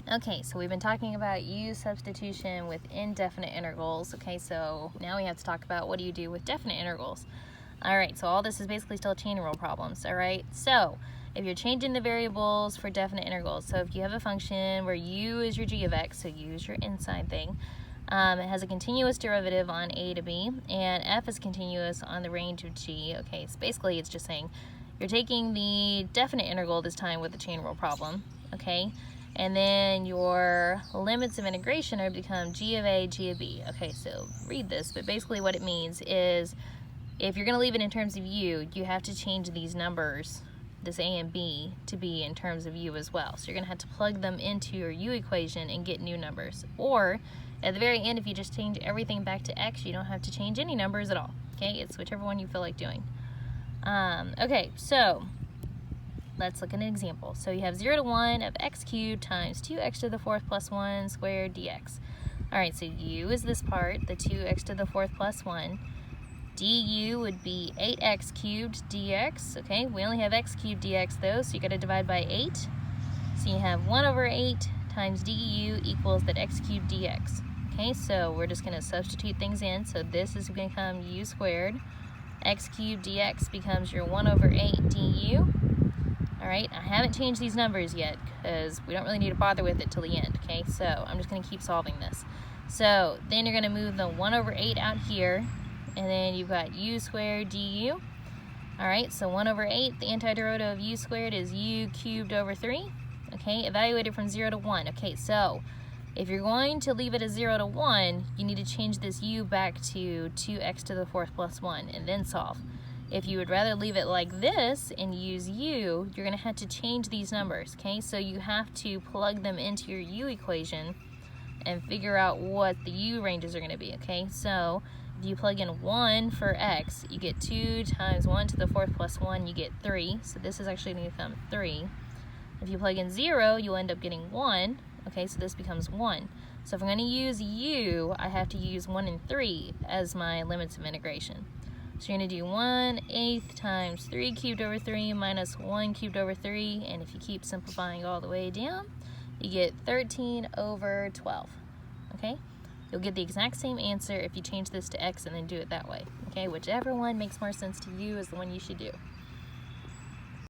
Okay, so we've been talking about u substitution with indefinite intervals. Okay, so now we have to talk about what do you do with definite intervals. All right, so all this is basically still chain rule problems, all right? So if you're changing the variables for definite intervals, so if you have a function where u is your g of x, so u is your inside thing, it has a continuous derivative on a to b, and f is continuous on the range of g. Okay, so basically it's just saying you're taking the definite integral this time with the chain rule problem, okay? And then your limits of integration are become g of a, g of b. Okay, so read this, but basically what it means is if you're going to leave it in terms of u, you have to change these numbers, this a and b, to be in terms of u as well. So you're going to have to plug them into your u equation and get new numbers. Or at the very end, if you just change everything back to x, you don't have to change any numbers at all. Okay, it's whichever one you feel like doing. Okay, so let's look at an example. So you have 0 to 1 of x cubed times 2x to the 4th plus 1 squared dx. All right, so u is this part, the 2x to the 4th plus 1. du would be 8x cubed dx. Okay, we only have x cubed dx though, so you got to divide by 8. So you have 1 over 8 times du equals that x cubed dx. Okay, so we're just going to substitute things in. So this is going to become u squared. X cubed dx becomes your 1 over 8 du. All right, I haven't changed these numbers yet because we don't really need to bother with it till the end, okay? So I'm just going to keep solving this. So then you're going to move the 1 over 8 out here, and then you've got u squared du. All right, so 1 over 8, the antiderivative of u squared is u cubed over 3. Okay, evaluate it from 0 to 1. Okay, so if you're going to leave it as 0 to 1, you need to change this u back to 2x to the 4th plus 1 and then solve. If you would rather leave it like this and use u, you're going to have to change these numbers, okay? So you have to plug them into your u equation and figure out what the u ranges are going to be, okay? So if you plug in 1 for x, you get 2 times 1 to the 4th plus 1, you get 3. So this is actually going to become 3. If you plug in 0, you'll end up getting 1. Okay, so this becomes 1. So if I'm going to use u, I have to use 1 and 3 as my limits of integration. So you're going to do 1/8 times 3 cubed over 3 minus 1 cubed over 3, and if you keep simplifying all the way down, you get 13 over 12, okay? You'll get the exact same answer if you change this to x and then do it that way, okay? Whichever one makes more sense to you is the one you should do.